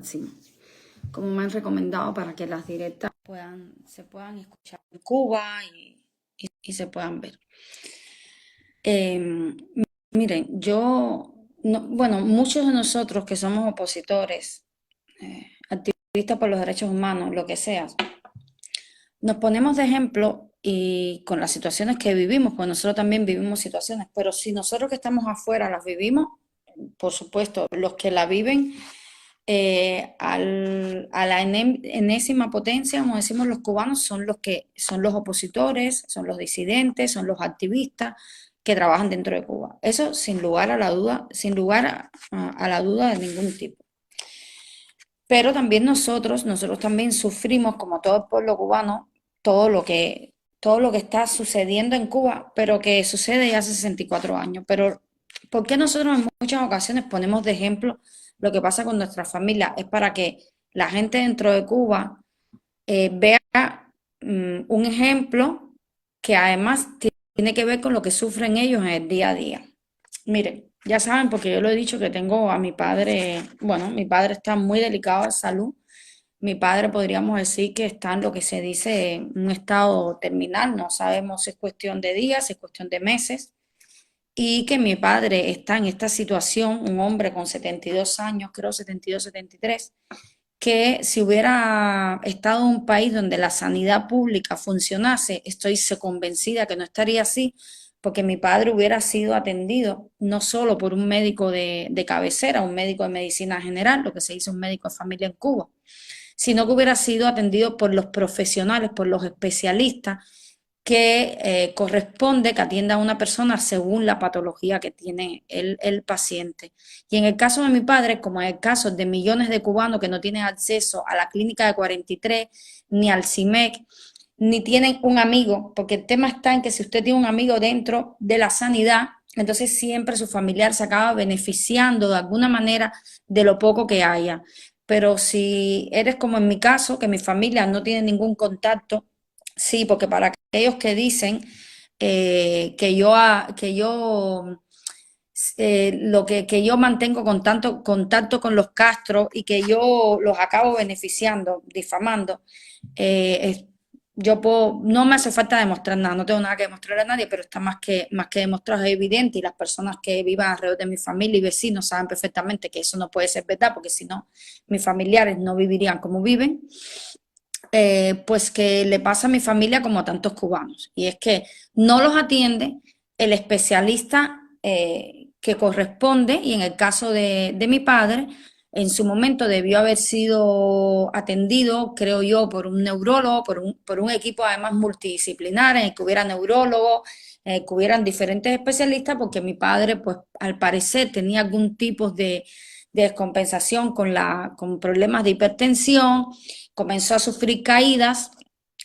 sí, como me han recomendado para que las directas se puedan escuchar en Cuba y se puedan ver. Eh, Miren, bueno, muchos de nosotros que somos opositores, activistas por los derechos humanos, lo que sea, nos ponemos de ejemplo y con las situaciones que vivimos, pues nosotros también vivimos situaciones, pero si nosotros que estamos afuera las vivimos, por supuesto, los que la viven a la enésima potencia, como decimos los cubanos, son los que son los opositores, son los disidentes, son los activistas que trabajan dentro de Cuba. Eso sin lugar a la duda, sin lugar a la duda de ningún tipo. Pero también nosotros también sufrimos, como todo el pueblo cubano, todo lo que está sucediendo en Cuba, pero que sucede ya hace 64 años. Pero, ¿por qué nosotros en muchas ocasiones ponemos de ejemplo lo que pasa con nuestra familia? Es para que la gente dentro de Cuba vea un ejemplo que además tiene que ver con lo que sufren ellos en el día a día. Miren, ya saben, porque yo lo he dicho que tengo a mi padre, bueno, mi padre está muy delicado de salud. Mi padre podríamos decir que está en lo que se dice un estado terminal, no sabemos si es cuestión de días, si es cuestión de meses, y que mi padre está en esta situación, un hombre con 72 años, creo 72, 73, que si hubiera estado en un país donde la sanidad pública funcionase, estoy convencida que no estaría así, porque mi padre hubiera sido atendido no solo por un médico de cabecera, un médico de medicina general, lo que se dice un médico de familia en Cuba, sino que hubiera sido atendido por los profesionales, por los especialistas que corresponde que atienda a una persona según la patología que tiene el paciente. Y en el caso de mi padre, como en el caso de millones de cubanos que no tienen acceso a la clínica de 43, ni al CIMEC, ni tienen un amigo, porque el tema está en que si usted tiene un amigo dentro de la sanidad, entonces siempre su familiar se acaba beneficiando de alguna manera de lo poco que haya. Pero si eres como en mi caso, que mi familia no tiene ningún contacto, sí, porque para aquellos que dicen que yo que yo mantengo contacto con los Castro y que yo los acabo beneficiando, difamando, eh, yo puedo, no me hace falta demostrar nada, no tengo nada que demostrarle a nadie, pero está más que demostrado, es evidente, y las personas que vivan alrededor de mi familia y vecinos saben perfectamente que eso no puede ser verdad, porque si no, mis familiares no vivirían como viven. Pues que le pasa a mi familia como a tantos cubanos, y es que no los atiende el especialista que corresponde, y en el caso de mi padre, en su momento debió haber sido atendido, creo yo, por un neurólogo, por un equipo además multidisciplinar, en el que hubiera neurólogos, que hubieran diferentes especialistas, porque mi padre, pues al parecer, tenía algún tipo de descompensación con problemas de hipertensión, comenzó a sufrir caídas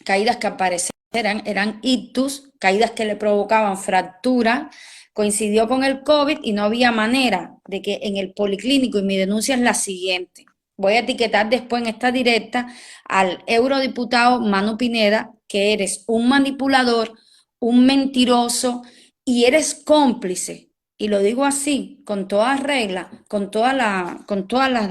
que al parecer eran ictus, caídas que le provocaban fracturas, coincidió con el COVID y no había manera de que en el policlínico, y mi denuncia es la siguiente, voy a etiquetar después en esta directa al eurodiputado Manu Pineda, que eres un manipulador, un mentiroso y eres cómplice, y lo digo así, con todas reglas, con todas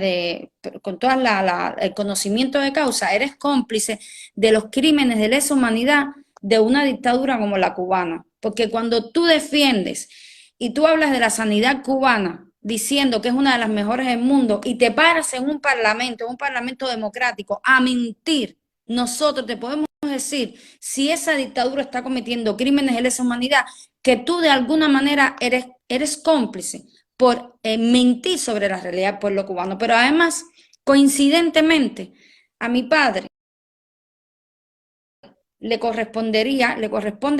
el conocimiento de causa, eres cómplice de los crímenes de lesa humanidad de una dictadura como la cubana. Porque cuando tú defiendes y tú hablas de la sanidad cubana diciendo que es una de las mejores del mundo y te paras en un parlamento democrático, a mentir, nosotros te podemos decir si esa dictadura está cometiendo crímenes de lesa humanidad, que tú de alguna manera eres cómplice por mentir sobre la realidad del pueblo cubano. Pero además, coincidentemente, a mi padre le corresponde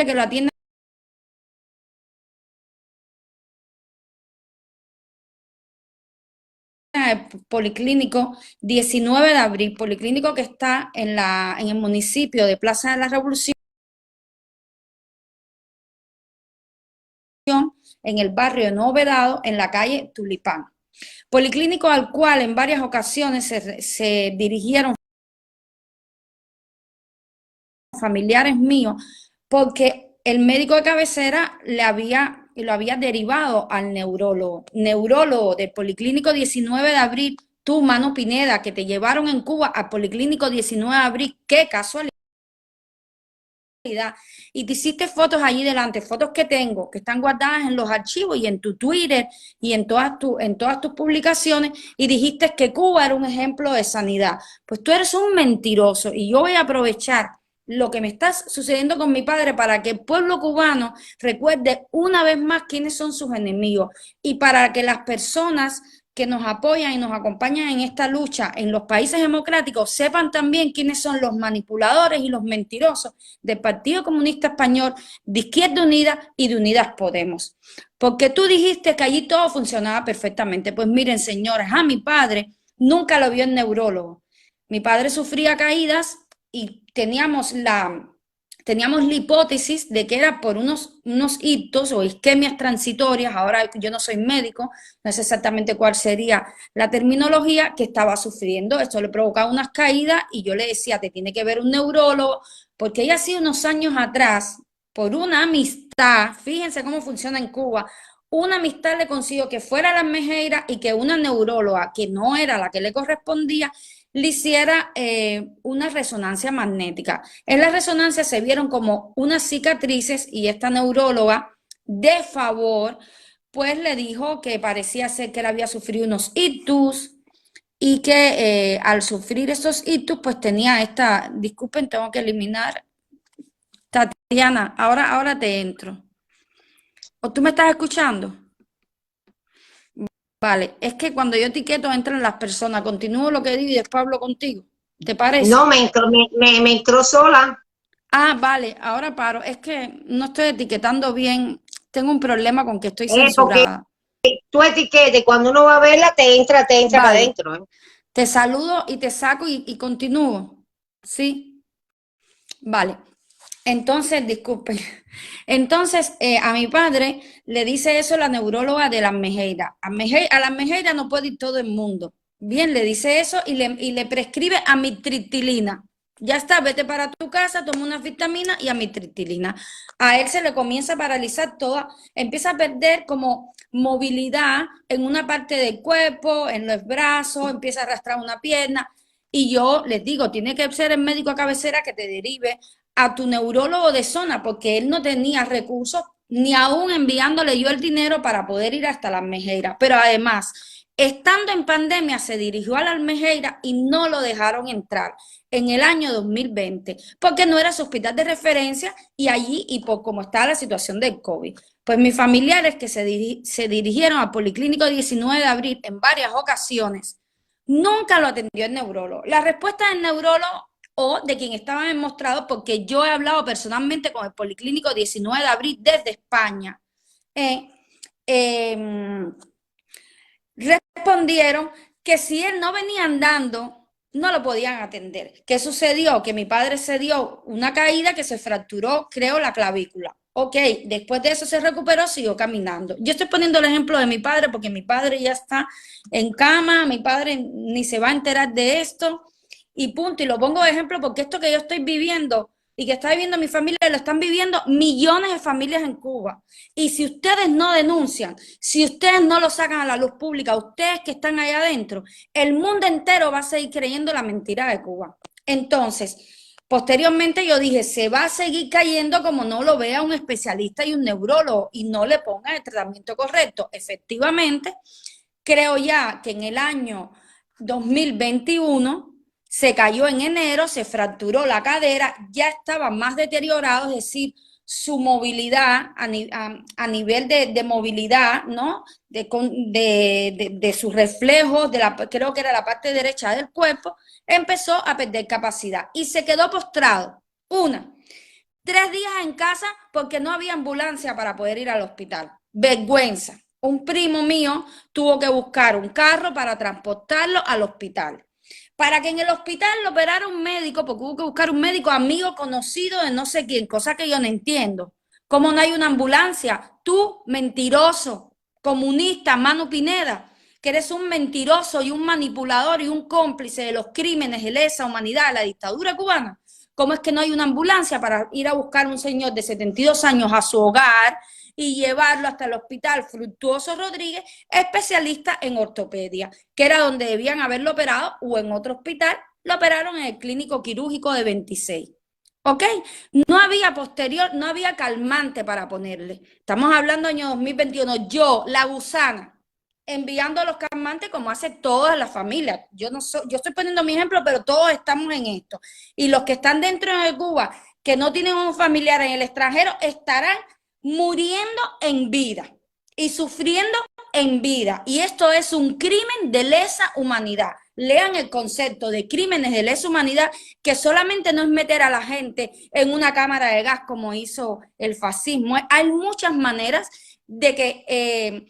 que lo atienda en el Policlínico 19 de abril, policlínico que está en el municipio de Plaza de la Revolución, en el barrio de Nuevo Vedado, en la calle Tulipán. Policlínico al cual en varias ocasiones se dirigieron familiares míos, porque el médico de cabecera lo había derivado al neurólogo del Policlínico 19 de abril, Tú, Mano Pineda, que te llevaron en Cuba al Policlínico 19 de abril, qué casualidad. Y te hiciste fotos allí delante, fotos que tengo, que están guardadas en los archivos y en tu Twitter y en todas tus publicaciones, y dijiste que Cuba era un ejemplo de sanidad. Pues tú eres un mentiroso y yo voy a aprovechar lo que me está sucediendo con mi padre para que el pueblo cubano recuerde una vez más quiénes son sus enemigos y para que las personas que nos apoyan y nos acompañan en esta lucha en los países democráticos sepan también quiénes son los manipuladores y los mentirosos del Partido Comunista Español, de Izquierda Unida y de Unidas Podemos. Porque tú dijiste que allí todo funcionaba perfectamente. Pues miren, señores, a mi padre nunca lo vio el neurólogo. Mi padre sufría caídas y teníamos la hipótesis de que era por unos ictus o isquemias transitorias, ahora yo no soy médico, no sé exactamente cuál sería la terminología, que estaba sufriendo. Esto le provocaba unas caídas y yo le decía, te tiene que ver un neurólogo, porque ya hace unos años atrás, por una amistad, fíjense cómo funciona en Cuba, una amistad le consiguió que fuera a Las Mejeras y que una neuróloga, que no era la que le correspondía, le hiciera una resonancia magnética. En la resonancia se vieron como unas cicatrices y esta neuróloga, de favor, pues le dijo que parecía ser que él había sufrido unos ictus y que al sufrir esos ictus, pues tenía esta, disculpen, tengo que eliminar, Tatiana, ahora te entro. ¿O tú me estás escuchando? Vale, es que cuando yo etiqueto entran las personas, continúo lo que digo y después hablo contigo. ¿Te No, parece? me entró sola. Ah, vale, ahora paro. Es que no estoy etiquetando bien. Tengo un problema con que estoy Porque censurada. tú etiquetes, cuando uno va a verla, te entra para Vale, adentro. te saludo y te saco y continúo. ¿Sí? Vale. Entonces, disculpe. Entonces, a mi padre le dice eso la neuróloga de Las Mejeiras. A Las Mejeiras no puede ir todo el mundo. Bien, le dice eso y le prescribe amitriptilina. Ya está, vete para tu casa, toma unas vitaminas y amitriptilina. A él se le comienza a paralizar toda, empieza a perder como movilidad en una parte del cuerpo, en los brazos, empieza a arrastrar una pierna. Y yo les digo, tiene que ser el médico a cabecera que te derive a tu neurólogo de zona, porque él no tenía recursos, ni aún enviándole yo el dinero para poder ir hasta Las Mejeras. Pero además, estando en pandemia, se dirigió a Las Mejeras y no lo dejaron entrar en el año 2020, porque no era su hospital de referencia y allí, y por cómo estaba la situación del COVID. Pues mis familiares que se dirigieron al Policlínico 19 de abril en varias ocasiones, nunca lo atendió el neurólogo. La respuesta del neurólogo o de quien estaba en mostrado, porque yo he hablado personalmente con el Policlínico 19 de abril desde España, eh, eh, respondieron que si él no venía andando, no lo podían atender. ¿Qué sucedió? Que mi padre se dio una caída que se fracturó, creo, la clavícula. Ok, después de eso se recuperó, siguió caminando. Yo estoy poniendo el ejemplo de mi padre porque mi padre ya está en cama, mi padre ni se va a enterar de esto y punto. Y lo pongo de ejemplo porque esto que yo estoy viviendo y que está viviendo mi familia, lo están viviendo millones de familias en Cuba. Y si ustedes no denuncian, si ustedes no lo sacan a la luz pública, ustedes que están allá adentro, el mundo entero va a seguir creyendo la mentira de Cuba. Entonces, posteriormente yo dije, se va a seguir cayendo como no lo vea un especialista y un neurólogo y no le ponga el tratamiento correcto. Efectivamente, creo ya que en el año 2021 se cayó en enero, se fracturó la cadera, ya estaba más deteriorado, es decir, su movilidad a nivel de movilidad, ¿no? De sus reflejos, creo que era la parte derecha del cuerpo, empezó a perder capacidad y se quedó postrado. 3 días en casa porque no había ambulancia para poder ir al hospital. Vergüenza. Un primo mío tuvo que buscar un carro para transportarlo al hospital. Para que en el hospital lo operara un médico, porque hubo que buscar un médico amigo conocido de no sé quién, cosa que yo no entiendo. ¿Cómo no hay una ambulancia? Tú, mentiroso, comunista, Manu Pineda, que eres un mentiroso y un manipulador y un cómplice de los crímenes de lesa humanidad de la dictadura cubana. ¿Cómo es que no hay una ambulancia para ir a buscar a un señor de 72 años a su hogar y llevarlo hasta el Hospital Fructuoso Rodríguez, especialista en ortopedia, que era donde debían haberlo operado, o en otro hospital. Lo operaron en el Clínico Quirúrgico de 26. ¿Ok? No había posterior, no había calmante para ponerle. Estamos hablando año 2021. Yo, la gusana, enviando los calmantes como hace todas las familias. Yo no soy, yo estoy poniendo mi ejemplo, pero todos estamos en esto. Y los que están dentro de Cuba, que no tienen un familiar en el extranjero, estarán muriendo en vida y sufriendo en vida. Y esto es un crimen de lesa humanidad. Lean el concepto de crímenes de lesa humanidad, que solamente no es meter a la gente en una cámara de gas como hizo el fascismo. Hay muchas maneras de que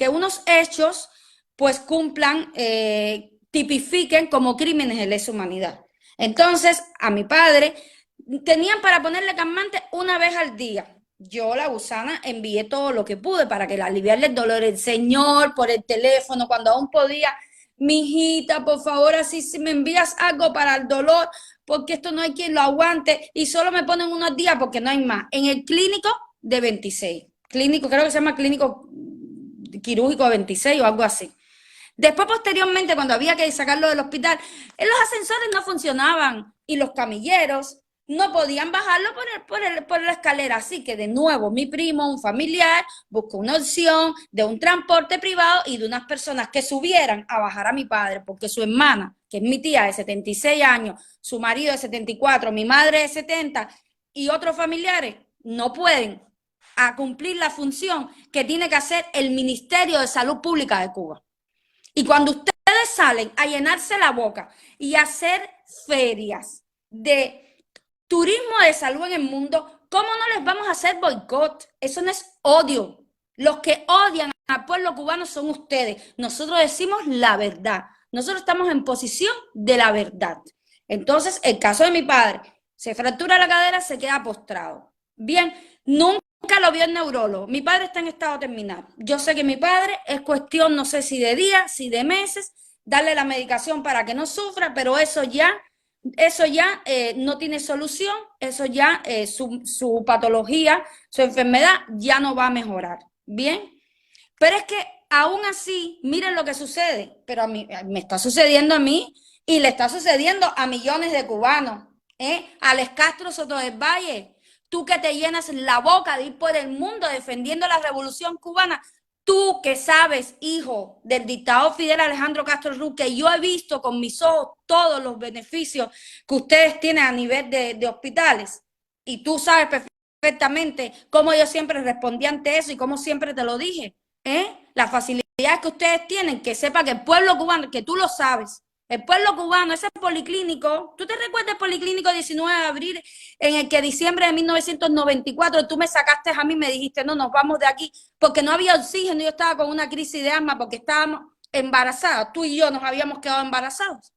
unos hechos pues cumplan, tipifiquen como crímenes de lesa humanidad. Entonces, a mi padre tenían para ponerle calmante una vez al día. Yo, la gusana, envié todo lo que pude para que le aliviarle el dolor. El señor, por el teléfono, cuando aún podía, mi hijita, por favor, así si me envías algo para el dolor, porque esto no hay quien lo aguante, y solo me ponen unos días porque no hay más. En el clínico de 26, clínico, creo que se llama clínico quirúrgico de 26 o algo así. Después, posteriormente, cuando había que sacarlo del hospital, los ascensores no funcionaban y los camilleros no podían bajarlo por la escalera. Así que, de nuevo, mi primo, un familiar, buscó una opción de un transporte privado y de unas personas que subieran a bajar a mi padre, porque su hermana, que es mi tía de 76 años, su marido de 74, mi madre de 70 y otros familiares, no pueden a cumplir la función que tiene que hacer el Ministerio de Salud Pública de Cuba. Y cuando ustedes salen a llenarse la boca y a hacer ferias de turismo de salud en el mundo, ¿cómo no les vamos a hacer boicot? Eso no es odio. Los que odian al pueblo cubano son ustedes. Nosotros decimos la verdad. Nosotros estamos en posición de la verdad. Entonces, el caso de mi padre, se fractura la cadera, se queda postrado. Bien, nunca lo vio el neurólogo. Mi padre está en estado terminal. Yo sé que mi padre es cuestión, no sé si de días, si de meses, darle la medicación para que no sufra, pero eso ya no tiene solución, eso ya, su patología, su enfermedad ya no va a mejorar. Bien, pero es que aún así, miren lo que sucede, pero a mí me está sucediendo a mí y le está sucediendo a millones de cubanos. Alex Castro Soto del Valle, tú que te llenas la boca de ir por el mundo defendiendo la revolución cubana, tú que sabes, hijo del dictador Fidel Alejandro Castro Ruz, que yo he visto con mis ojos todos los beneficios que ustedes tienen a nivel de hospitales, y tú sabes perfectamente cómo yo siempre respondí ante eso y cómo siempre te lo dije, las facilidades que ustedes tienen, que sepa que el pueblo cubano, que tú lo sabes, el pueblo cubano, ese policlínico, ¿tú te recuerdas el policlínico 19 de abril, en el que diciembre de 1994 tú me sacaste a mí y me dijiste, no, nos vamos de aquí, porque no había oxígeno, yo estaba con una crisis de asma porque estábamos embarazadas, tú y yo nos habíamos quedado embarazados,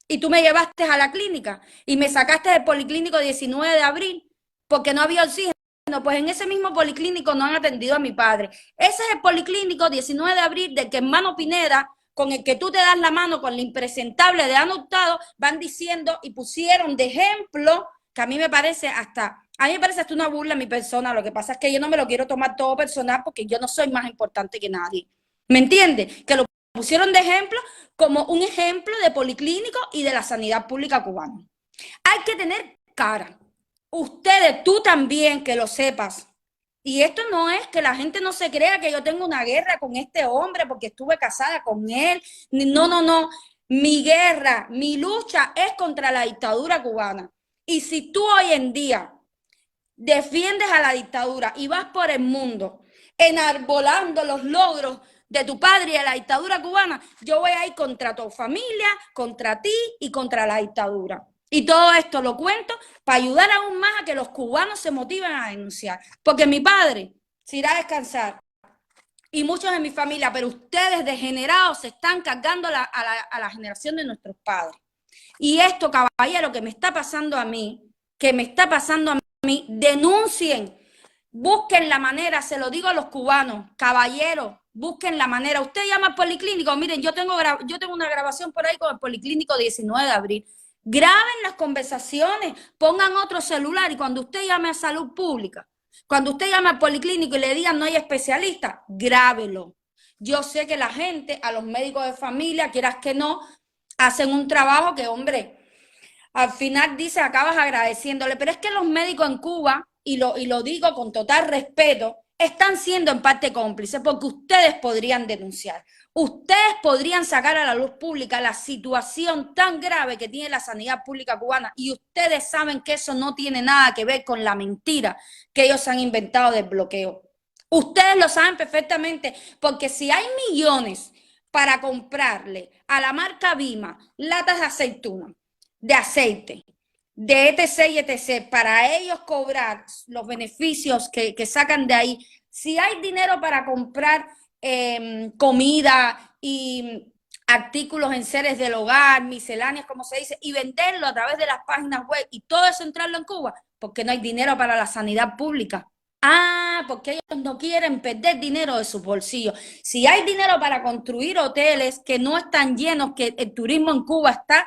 y tú me llevaste a la clínica y me sacaste del policlínico 19 de abril porque no había oxígeno? Pues en ese mismo policlínico no han atendido a mi padre. Ese es el policlínico 19 de abril del que hermano Pineda, con el que tú te das la mano con la impresentable de Ana Hurtado, van diciendo y pusieron de ejemplo, que a mí me parece hasta una burla a mi persona. Lo que pasa es que yo no me lo quiero tomar todo personal porque yo no soy más importante que nadie. ¿Me entiendes? Que lo pusieron de ejemplo como un ejemplo de policlínico y de la sanidad pública cubana. Hay que tener cara. Ustedes, tú también, que lo sepas. Y esto no es que la gente no se crea que yo tengo una guerra con este hombre porque estuve casada con él. No, no, no. Mi guerra, mi lucha es contra la dictadura cubana. Y si tú hoy en día defiendes a la dictadura y vas por el mundo enarbolando los logros de tu padre y de la dictadura cubana, yo voy a ir contra tu familia, contra ti y contra la dictadura. Y todo esto lo cuento para ayudar aún más a que los cubanos se motiven a denunciar. Porque mi padre se irá a descansar y muchos de mi familia, pero ustedes degenerados se están cargando a la generación de nuestros padres. Y esto, caballero, que me está pasando a mí, denuncien, busquen la manera, se lo digo a los cubanos, caballeros, busquen la manera. Usted llama al policlínico, miren, yo tengo una grabación por ahí con el policlínico 19 de abril. Graben las conversaciones, pongan otro celular y cuando usted llame a salud pública, cuando usted llame al policlínico y le digan no hay especialista, grábelo. Yo sé que la gente, a los médicos de familia, quieras que no, hacen un trabajo que, hombre, al final dice, acabas agradeciéndole, pero es que los médicos en Cuba, y lo digo con total respeto, están siendo en parte cómplices porque ustedes podrían denunciar, ustedes podrían sacar a la luz pública la situación tan grave que tiene la sanidad pública cubana y ustedes saben que eso no tiene nada que ver con la mentira que ellos han inventado del bloqueo. Ustedes lo saben perfectamente porque si hay millones para comprarle a la marca Vima latas de aceituna, de aceite, de etc. y etc. para ellos cobrar los beneficios que sacan de ahí. Si hay dinero para comprar comida y artículos en seres del hogar, misceláneas, como se dice, y venderlo a través de las páginas web y todo eso entrarlo en Cuba, porque no hay dinero para la sanidad pública. Ah, porque ellos no quieren perder dinero de sus bolsillos. Si hay dinero para construir hoteles que no están llenos, que el turismo en Cuba está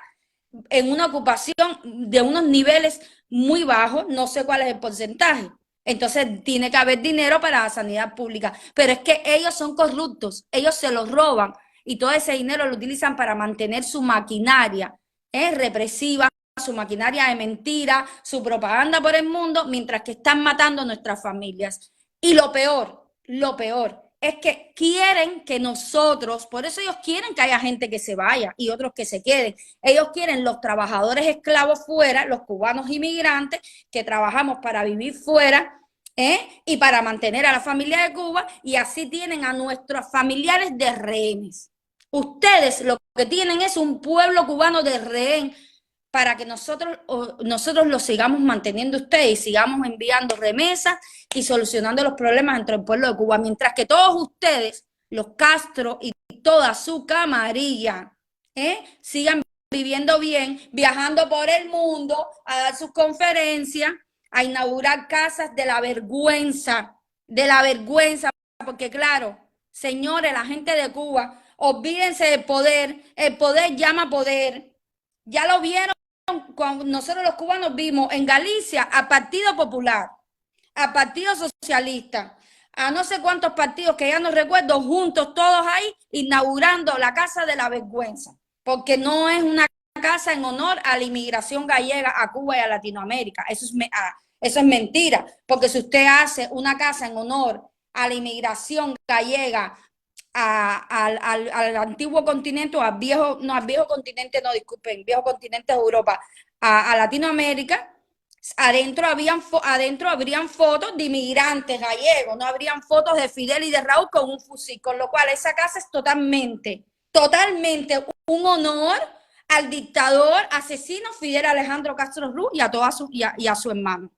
en una ocupación de unos niveles muy bajos, no sé cuál es el porcentaje. Entonces tiene que haber dinero para la sanidad pública, pero es que ellos son corruptos, ellos se los roban y todo ese dinero lo utilizan para mantener su maquinaria represiva, su maquinaria de mentira, su propaganda por el mundo, mientras que están matando a nuestras familias. Y lo peor es que quieren que nosotros, por eso ellos quieren que haya gente que se vaya y otros que se queden. Ellos quieren los trabajadores esclavos fuera, los cubanos inmigrantes que trabajamos para vivir fuera, y para mantener a la familia de Cuba, y así tienen a nuestros familiares de rehenes. Ustedes lo que tienen es un pueblo cubano de rehén para que nosotros lo sigamos manteniendo ustedes y sigamos enviando remesas y solucionando los problemas entre el pueblo de Cuba, mientras que todos ustedes, los Castro y toda su camarilla, sigan viviendo bien, viajando por el mundo, a dar sus conferencias, a inaugurar casas de la vergüenza, porque claro, señores, la gente de Cuba, olvídense del poder, el poder llama poder. Ya lo vieron cuando nosotros los cubanos vimos en Galicia al Partido Popular, al Partido Socialista, a no sé cuántos partidos que ya no recuerdo, juntos todos ahí, inaugurando la Casa de la Vergüenza, porque no es una casa en honor a la inmigración gallega a Cuba y a Latinoamérica. Eso es mentira, porque si usted hace una casa en honor a la inmigración gallega al antiguo continente, o al viejo continente, no, disculpen, viejo continente de Europa, a Latinoamérica, adentro habrían fotos de inmigrantes gallegos, no habrían fotos de Fidel y de Raúl con un fusil, con lo cual esa casa es totalmente un honor al dictador asesino Fidel Alejandro Castro Ruz y a su hermano.